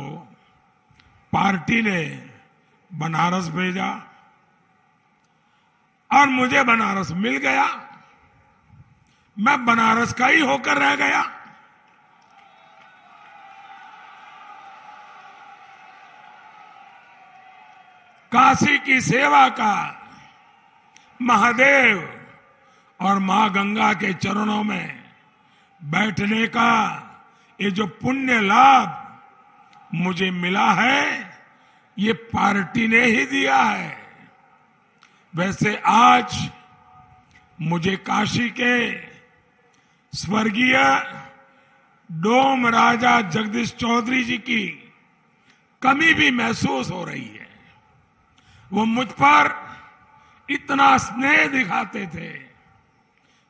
पार्टी ने बनारस भेजा और मुझे बनारस मिल गया। मैं बनारस का ही होकर रह गया। काशी की सेवा का, महादेव और मां गंगा के चरणों में बैठने का ये जो पुण्य लाभ मुझे मिला है, ये पार्टी ने ही दिया है। वैसे आज मुझे काशी के स्वर्गीय डोम राजा जगदीश चौधरी जी की कमी भी महसूस हो रही है। वो मुझ पर इतना स्नेह दिखाते थे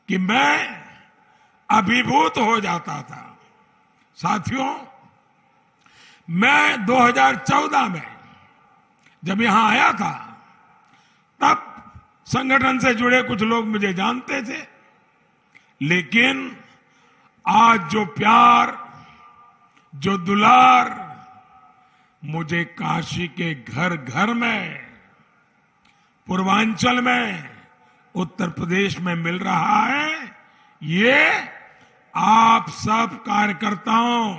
कि मैं अभिभूत हो जाता था। साथियों, मैं 2014 में जब यहां आया था, तब संगठन से जुड़े कुछ लोग मुझे जानते थे, लेकिन आज जो प्यार, जो दुलार मुझे काशी के घर घर में, पूर्वांचल में, उत्तर प्रदेश में मिल रहा है, ये आप सब कार्यकर्ताओं,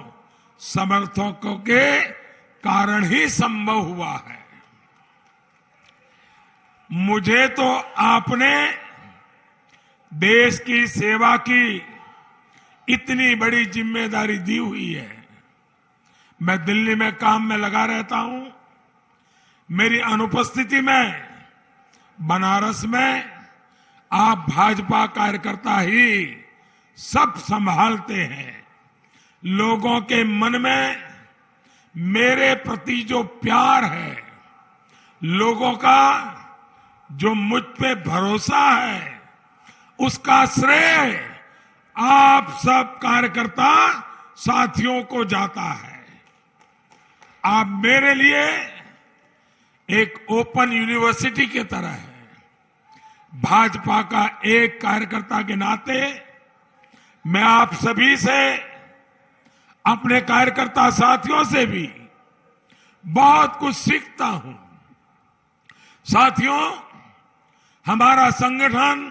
समर्थकों के कारण ही संभव हुआ है। मुझे तो आपने देश की सेवा की इतनी बड़ी जिम्मेदारी दी हुई है। मैं दिल्ली में काम में लगा रहता हूं। मेरी अनुपस्थिति में बनारस में आप भाजपा कार्यकर्ता ही सब संभालते हैं। लोगों के मन में मेरे प्रति जो प्यार है, लोगों का जो मुझ पे भरोसा है, उसका श्रेय आप सब कार्यकर्ता साथियों को जाता है। आप मेरे लिए एक ओपन यूनिवर्सिटी की तरह है। भाजपा का एक कार्यकर्ता के नाते मैं आप सभी से, अपने कार्यकर्ता साथियों से भी बहुत कुछ सीखता हूं। साथियों, हमारा संगठन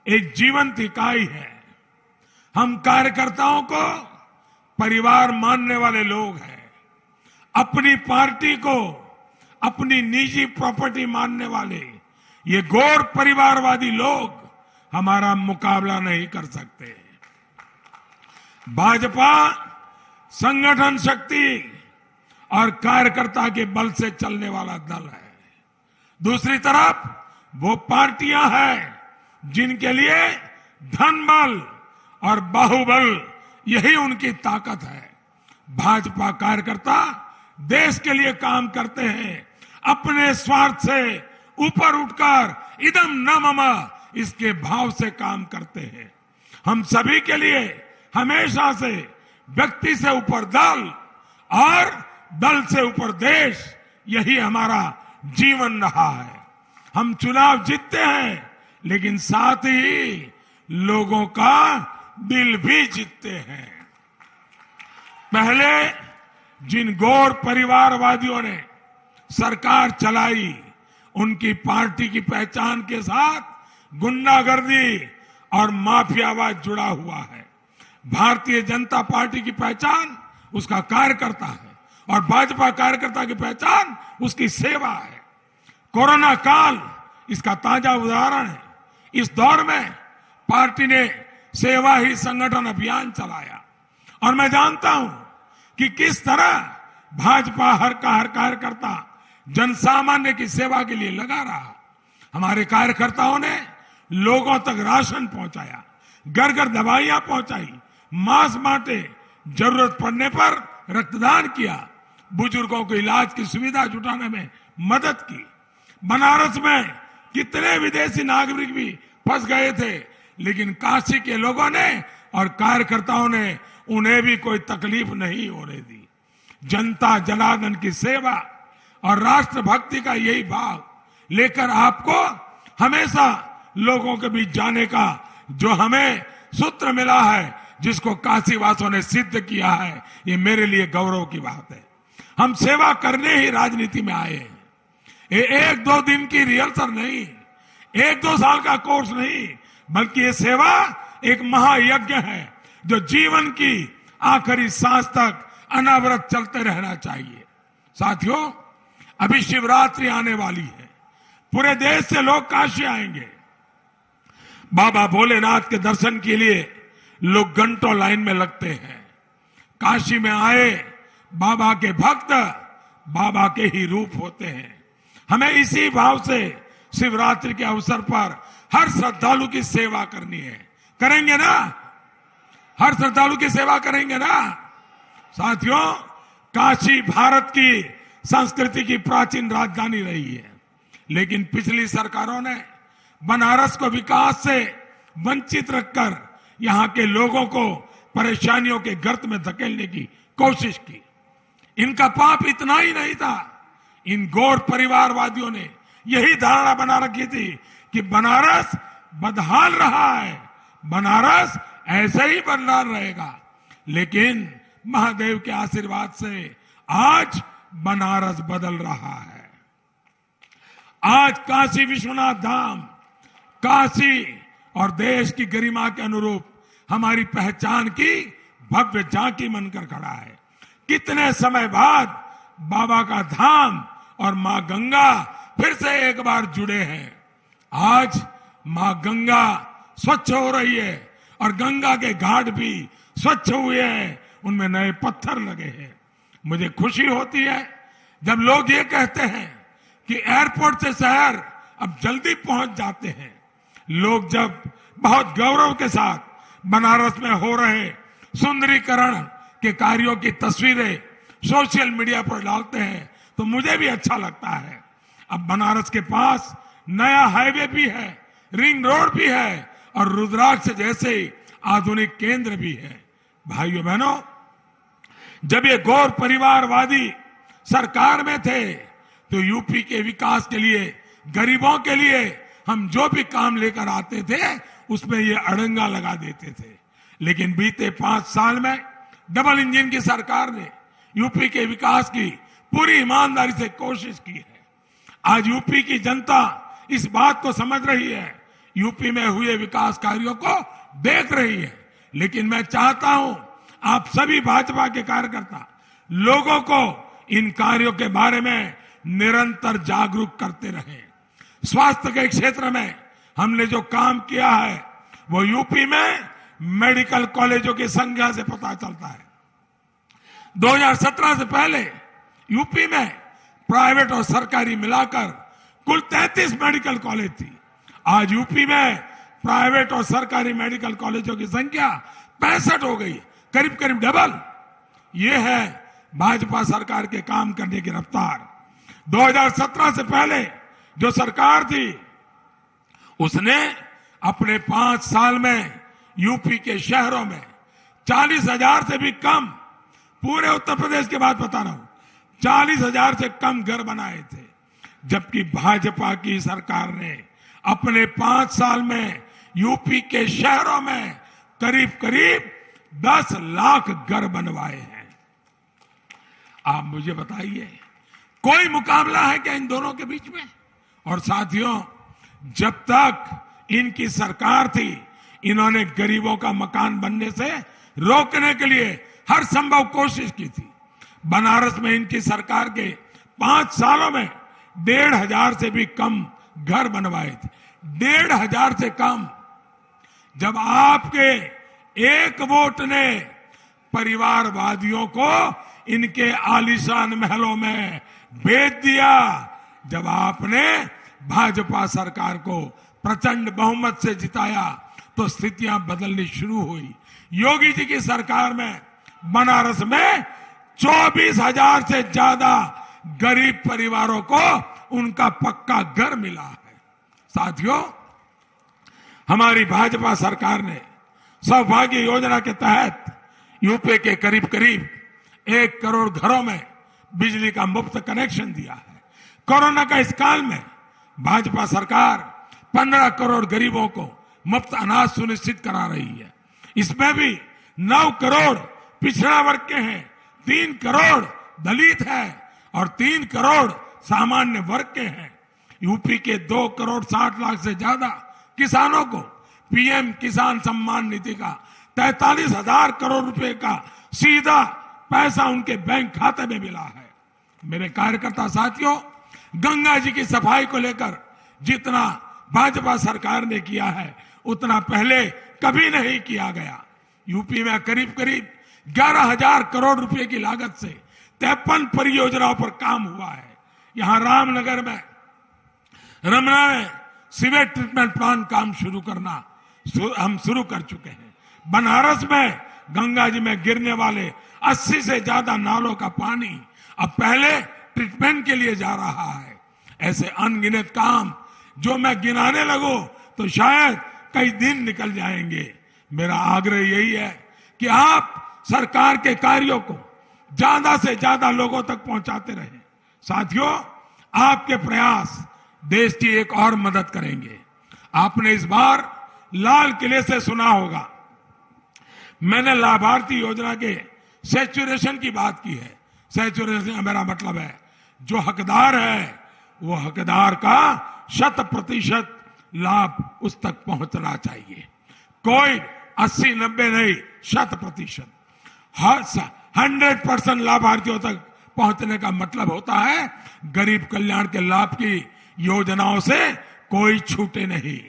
एक जीवंत इकाई है। हम कार्यकर्ताओं को परिवार मानने वाले लोग हैं। अपनी पार्टी को अपनी निजी प्रॉपर्टी मानने वाले ये गैर परिवारवादी लोग हमारा मुकाबला नहीं कर सकते। भाजपा संगठन शक्ति और कार्यकर्ता के बल से चलने वाला दल है। दूसरी तरफ वो पार्टियां हैं जिनके लिए धन बल और बाहुबल यही उनकी ताकत है। भाजपा कार्यकर्ता देश के लिए काम करते हैं, अपने स्वार्थ से ऊपर उठकर इदम न मम इसके भाव से काम करते हैं। हम सभी के लिए हमेशा से व्यक्ति से ऊपर दल और दल से ऊपर देश, यही हमारा जीवन रहा है। हम चुनाव जीतते हैं, लेकिन साथ ही लोगों का दिल भी जीतते हैं। पहले जिन गैर परिवारवादियों ने सरकार चलाई, उनकी पार्टी की पहचान के साथ गुंडागर्दी और माफियावाद जुड़ा हुआ है। भारतीय जनता पार्टी की पहचान उसका कार्यकर्ता है और भाजपा कार्यकर्ता की पहचान उसकी सेवा है। कोरोना काल इसका ताजा उदाहरण है। इस दौर में पार्टी ने सेवा ही संगठन अभियान चलाया और मैं जानता हूं कि किस तरह भाजपा हर कार्यकर्ता जनसामान्य की सेवा के लिए लगा रहा। हमारे कार्यकर्ताओं ने लोगों तक राशन पहुंचाया, घर घर दवाइयां पहुंचाई, मास्क बांटे, जरूरत पड़ने पर रक्तदान किया, बुजुर्गों को इलाज की सुविधा जुटाने में मदद की। बनारस में कितने विदेशी नागरिक भी फंस गए थे, लेकिन काशी के लोगों ने और कार्यकर्ताओं ने उन्हें भी कोई तकलीफ नहीं होने दी। जनता जनार्दन की सेवा और राष्ट्रभक्ति का यही भाव लेकर आपको हमेशा लोगों के बीच जाने का जो हमें सूत्र मिला है, जिसको काशीवासियों ने सिद्ध किया है, ये मेरे लिए गौरव की बात है। हम सेवा करने ही राजनीति में आए हैं। ये 1-2 दिन की रिहर्सल नहीं, 1-2 साल का कोर्स नहीं, बल्कि ये सेवा एक महायज्ञ है जो जीवन की आखिरी सांस तक अनावरत चलते रहना चाहिए। साथियों, अभी शिवरात्रि आने वाली है। पूरे देश से लोग काशी आएंगे। बाबा भोलेनाथ के दर्शन के लिए लोग घंटों लाइन में लगते हैं। काशी में आए बाबा के भक्त बाबा के ही रूप होते हैं। हमें इसी भाव से शिवरात्रि के अवसर पर हर श्रद्धालु की सेवा करनी है। करेंगे ना? हर श्रद्धालु की सेवा करेंगे ना? साथियों, काशी भारत की संस्कृति की प्राचीन राजधानी रही है, लेकिन पिछली सरकारों ने बनारस को विकास से वंचित रखकर यहां के लोगों को परेशानियों के गर्त में धकेलने की कोशिश की। इनका पाप इतना ही नहीं था, इन गैर परिवारवादियों ने यही धारणा बना रखी थी कि बनारस बदहाल रहा है, बनारस ऐसे ही बदहाल रहेगा। लेकिन महादेव के आशीर्वाद से आज बनारस बदल रहा है। आज काशी विश्वनाथ धाम, काशी और देश की गरिमा के अनुरूप हमारी पहचान की भव्य झांकी बनकर खड़ा है। कितने समय बाद बाबा का धाम और मां गंगा फिर से एक बार जुड़े हैं। आज मां गंगा स्वच्छ हो रही है और गंगा के घाट भी स्वच्छ हुए हैं, उनमें नए पत्थर लगे हैं। मुझे खुशी होती है जब लोग ये कहते हैं कि एयरपोर्ट से शहर अब जल्दी पहुंच जाते हैं। लोग जब बहुत गौरव के साथ बनारस में हो रहे सुंदरीकरण के कार्यों की तस्वीरें सोशल मीडिया पर डालते हैं तो मुझे भी अच्छा लगता है। अब बनारस के पास नया हाईवे भी है, रिंग रोड भी है और रुद्राक्ष जैसे आधुनिक केंद्र भी है। भाइयों बहनों, जब ये गौर परिवारवादी सरकार में थे तो यूपी के विकास के लिए, गरीबों के लिए हम जो भी काम लेकर आते थे उसमें ये अड़ंगा लगा देते थे। लेकिन बीते 5 साल में डबल इंजन की सरकार ने यूपी के विकास की पूरी ईमानदारी से कोशिश की है। आज यूपी की जनता इस बात को समझ रही है, यूपी में हुए विकास कार्यों को देख रही है। लेकिन मैं चाहता हूं आप सभी भाजपा के कार्यकर्ता लोगों को इन कार्यों के बारे में निरंतर जागरूक करते रहें। स्वास्थ्य के क्षेत्र में हमने जो काम किया है वो यूपी में मेडिकल कॉलेजों की संख्या से पता चलता है। 2017 से पहले यूपी में प्राइवेट और सरकारी मिलाकर कुल 33 मेडिकल कॉलेज थी। आज यूपी में प्राइवेट और सरकारी मेडिकल कॉलेजों की संख्या 65 हो गई, करीब करीब डबल। ये है भाजपा सरकार के काम करने की रफ्तार। 2017 से पहले जो सरकार थी उसने अपने 5 साल में यूपी के शहरों में 40,000 से भी कम, पूरे उत्तर प्रदेश की बात बता रहा हूं, 40,000 से कम घर बनाए थे। जबकि भाजपा की सरकार ने अपने 5 साल में यूपी के शहरों में करीब करीब 10 लाख घर बनवाए हैं। आप मुझे बताइए, कोई मुकाबला है क्या इन दोनों के बीच में? और साथियों, जब तक इनकी सरकार थी इन्होंने गरीबों का मकान बनने से रोकने के लिए हर संभव कोशिश की थी। बनारस में इनकी सरकार के 5 सालों में 1,500 से भी कम घर बनवाए थे, 1,500 से कम। जब आपके एक वोट ने परिवारवादियों को इनके आलीशान महलों में भेज दिया, जब आपने भाजपा सरकार को प्रचंड बहुमत से जिताया तो स्थितियां बदलनी शुरू हुई। योगी जी की सरकार में बनारस में 24,000 से ज्यादा गरीब परिवारों को उनका पक्का घर मिला है। साथियों, हमारी भाजपा सरकार ने सौभाग्य योजना के तहत यूपी के करीब करीब 1 करोड़ घरों में बिजली का मुफ्त कनेक्शन दिया है। कोरोना का इस काल में भाजपा सरकार 15 करोड़ गरीबों को मुफ्त अनाज सुनिश्चित करा रही है। इसमें भी 9 करोड़ पिछड़ा वर्ग के हैं, 3 करोड़ दलित है और 3 करोड़ सामान्य वर्ग के हैं। यूपी के 2 करोड़ 60 लाख से ज्यादा किसानों को पीएम किसान सम्मान निधि का 43,000 करोड़ रुपए का सीधा पैसा उनके बैंक खाते में मिला है। मेरे कार्यकर्ता साथियों, गंगा जी की सफाई को लेकर जितना भाजपा सरकार ने किया है उतना पहले कभी नहीं किया गया। यूपी में करीब करीब 11,000 करोड़ रुपए की लागत से 53 परियोजनाओं पर काम हुआ है। यहां रामनगर में, रमना में सीवेज ट्रीटमेंट प्लांट काम शुरू करना हम शुरू कर चुके हैं। बनारस में गंगा जी में गिरने वाले 80 से ज्यादा नालों का पानी अब पहले ट्रीटमेंट के लिए जा रहा है। ऐसे अनगिनत काम जो मैं गिनाने लगूं तो शायद कई दिन निकल जाएंगे। मेरा आग्रह यही है कि आप सरकार के कार्यों को ज्यादा से ज्यादा लोगों तक पहुंचाते रहें। साथियों, आपके प्रयास देश की एक और मदद करेंगे। आपने इस बार लाल किले से सुना होगा, मैंने लाभार्थी योजना के सैचुरेशन की बात की है। सैचुरेशन का मेरा मतलब है जो हकदार है वो हकदार का 100% लाभ उस तक पहुंचना चाहिए। कोई 80-90 नहीं, 100%। 100% लाभार्थियों तक पहुंचने का मतलब होता है गरीब कल्याण के लाभ की योजनाओं से कोई छूटे नहीं।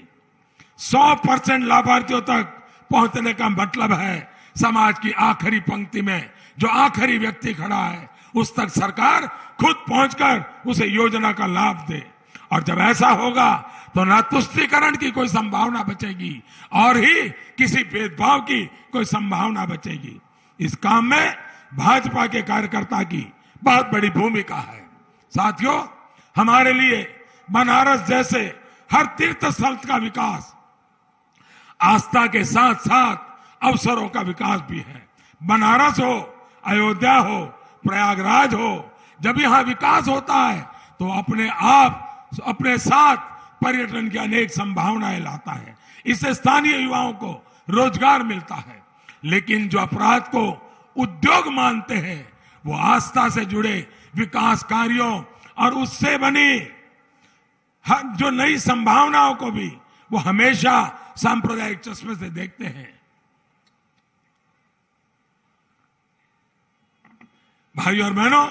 100% लाभार्थियों तक पहुंचने का मतलब है समाज की आखिरी पंक्ति में जो आखिरी व्यक्ति खड़ा है उस तक सरकार खुद पहुंचकर उसे योजना का लाभ दे। और जब ऐसा होगा तो न तुष्टीकरण की कोई संभावना बचेगी और ही किसी भेदभाव की कोई संभावना बचेगी। इस काम में भाजपा के कार्यकर्ता की बहुत बड़ी भूमिका है। साथियों, हमारे लिए बनारस जैसे हर तीर्थ स्थल का विकास आस्था के साथ साथ अवसरों का विकास भी है। बनारस हो, अयोध्या हो, प्रयागराज हो, जब यहां विकास होता है तो अपने साथ पर्यटन की अनेक संभावनाएं लाता है। इससे स्थानीय युवाओं को रोजगार मिलता है। लेकिन जो अपराध को उद्योग मानते हैं वो आस्था से जुड़े विकास कार्यों और उससे बनी जो नई संभावनाओं को भी वो हमेशा सांप्रदायिक चश्मे से देखते हैं। भाइयों और बहनों,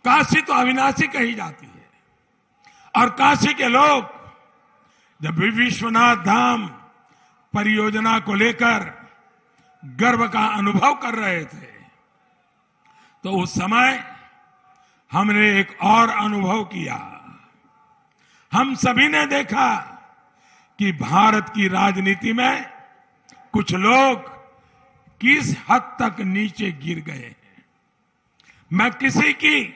काशी तो अविनाशी कही जाती है और काशी के लोग जब भी विश्वनाथ धाम परियोजना को लेकर गर्व का अनुभव कर रहे थे तो उस समय हमने एक और अनुभव किया। हम सभी ने देखा कि भारत की राजनीति में कुछ लोग किस हद तक नीचे गिर गए हैं। मैं किसी की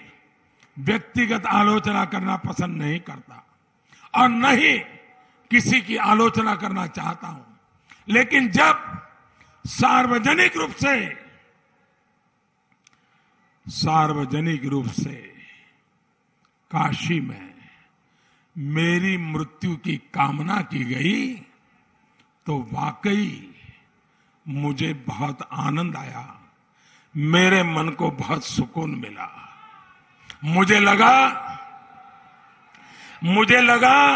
व्यक्तिगत आलोचना करना पसंद नहीं करता और न ही किसी की आलोचना करना चाहता हूं, लेकिन जब सार्वजनिक रूप से काशी में मेरी मृत्यु की कामना की गई तो वाकई मुझे बहुत आनंद आया, मेरे मन को बहुत सुकून मिला। मुझे लगा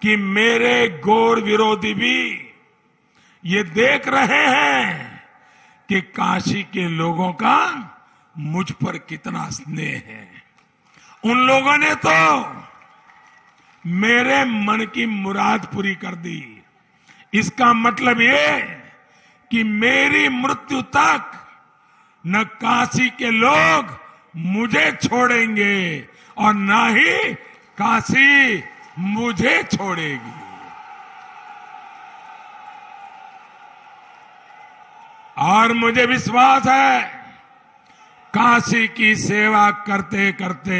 कि मेरे घोर विरोधी भी ये देख रहे हैं कि काशी के लोगों का मुझ पर कितना स्नेह है। उन लोगों ने तो मेरे मन की मुराद पूरी कर दी। इसका मतलब ये कि मेरी मृत्यु तक न काशी के लोग मुझे छोड़ेंगे और न ही काशी मुझे छोड़ेगी। और मुझे विश्वास है काशी की सेवा करते करते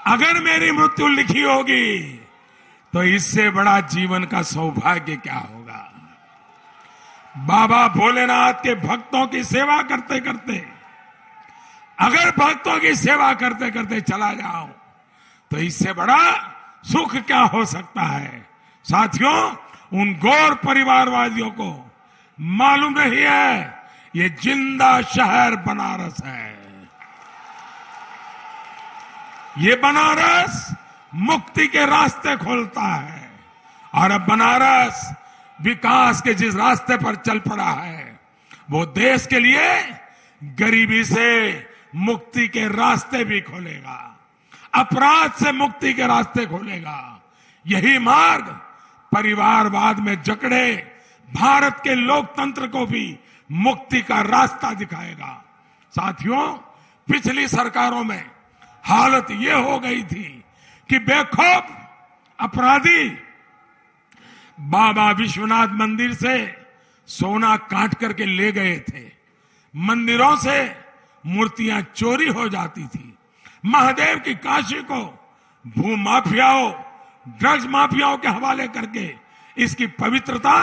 अगर मेरी मृत्यु लिखी होगी तो इससे बड़ा जीवन का सौभाग्य क्या होगा। बाबा भोलेनाथ के भक्तों की सेवा करते करते अगर भक्तों की सेवा करते करते चला जाऊं तो इससे बड़ा सुख क्या हो सकता है। साथियों, उन गौर परिवारवादियों को मालूम नहीं है ये जिंदा शहर बनारस है। ये बनारस मुक्ति के रास्ते खोलता है और अब बनारस विकास के जिस रास्ते पर चल पड़ा है वो देश के लिए गरीबी से मुक्ति के रास्ते भी खोलेगा, अपराध से मुक्ति के रास्ते खोलेगा। यही मार्ग परिवारवाद में जकड़े भारत के लोकतंत्र को भी मुक्ति का रास्ता दिखाएगा। साथियों, पिछली सरकारों में हालत ये हो गई थी कि बेखौफ अपराधी बाबा विश्वनाथ मंदिर से सोना काट करके ले गए थे, मंदिरों से मूर्तियां चोरी हो जाती थी, महादेव की काशी को भू माफियाओं ड्रग्स माफियाओं के हवाले करके इसकी पवित्रता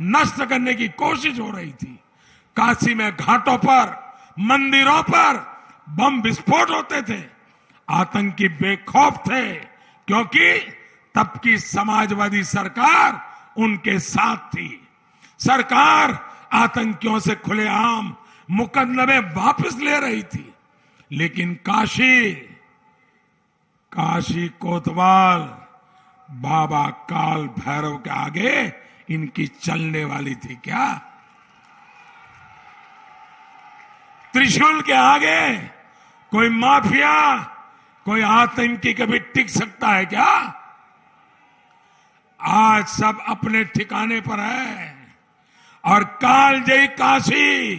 नष्ट करने की कोशिश हो रही थी। काशी में घाटों पर मंदिरों पर बम विस्फोट होते थे, आतंकी बेखौफ थे क्योंकि तब की समाजवादी सरकार उनके साथ थी। सरकार आतंकियों से खुलेआम मुकदमे वापस ले रही थी, लेकिन काशी कोतवाल बाबा काल भैरव के आगे इनकी चलने वाली थी क्या? त्रिशूल के आगे कोई माफिया कोई आतंकी कभी टिक सकता है क्या? आज सब अपने ठिकाने पर है और कालजयी काशी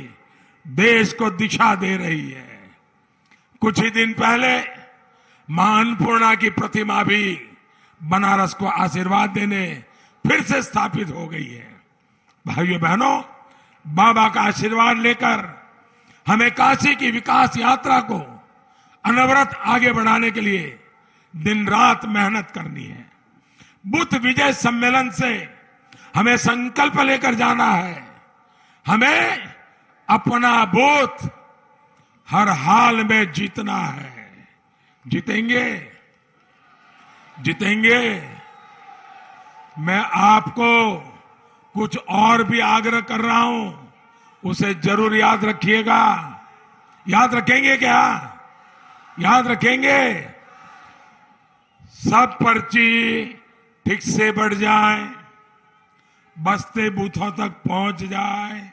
देश को दिशा दे रही है। कुछ ही दिन पहले मां अन्नपूर्णा की प्रतिमा भी बनारस को आशीर्वाद देने फिर से स्थापित हो गई है। भाइयों बहनों, बाबा का आशीर्वाद लेकर हमें काशी की विकास यात्रा को अनवरत आगे बढ़ाने के लिए दिन रात मेहनत करनी है। बुद्ध विजय सम्मेलन से हमें संकल्प लेकर जाना है। हमें अपना बूथ हर हाल में जीतना है। जीतेंगे, जीतेंगे। मैं आपको कुछ और भी आग्रह कर रहा हूं, उसे जरूर याद रखिएगा। याद रखेंगे क्या? याद रखेंगे? सब पर्ची ठीक से बढ़ जाए, बस्ते बूथों तक पहुंच जाए,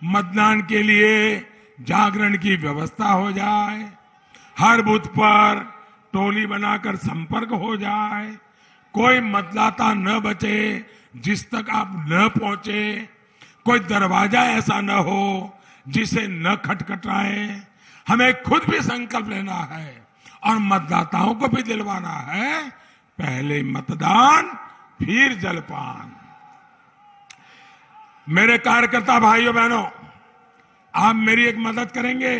मतदान के लिए जागरण की व्यवस्था हो जाए, हर बूथ पर टोली बनाकर संपर्क हो जाए, कोई मतदाता न बचे जिस तक आप न पहुंचे, कोई दरवाजा ऐसा न हो जिसे न खटखटाए। हमें खुद भी संकल्प लेना है और मतदाताओं को भी दिलवाना है, पहले मतदान फिर जलपान। मेरे कार्यकर्ता भाइयों बहनों, आप मेरी एक मदद करेंगे?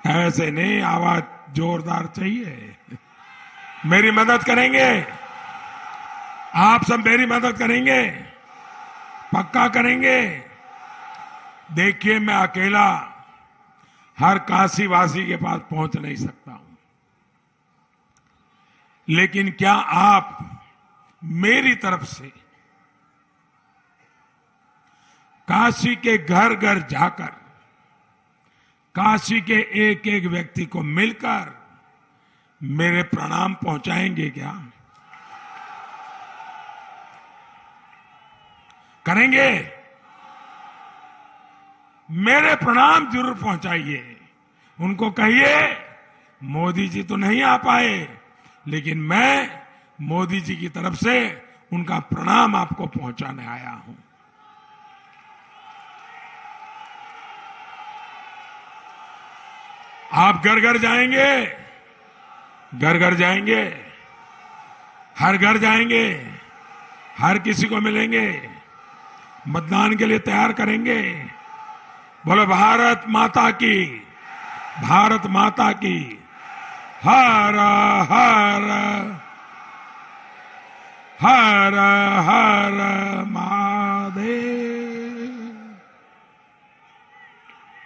ऐसे नहीं, आवाज जोरदार चाहिए। मेरी मदद करेंगे? आप सब मेरी मदद करेंगे? पक्का करेंगे? देखिए, मैं अकेला हर काशीवासी के पास पहुंच नहीं सकता हूं, लेकिन क्या आप मेरी तरफ से काशी के घर घर जाकर काशी के एक एक व्यक्ति को मिलकर मेरे प्रणाम पहुंचाएंगे क्या? करेंगे? मेरे प्रणाम जरूर पहुंचाइए। उनको कहिए मोदी जी तो नहीं आ पाए, लेकिन मैं मोदी जी की तरफ से उनका प्रणाम आपको पहुंचाने आया हूं। आप घर घर जाएंगे, घर घर जाएंगे, हर घर जाएंगे, हर किसी को मिलेंगे, मतदान के लिए तैयार करेंगे। बोलो भारत माता की, भारत माता की। हर हर हर हर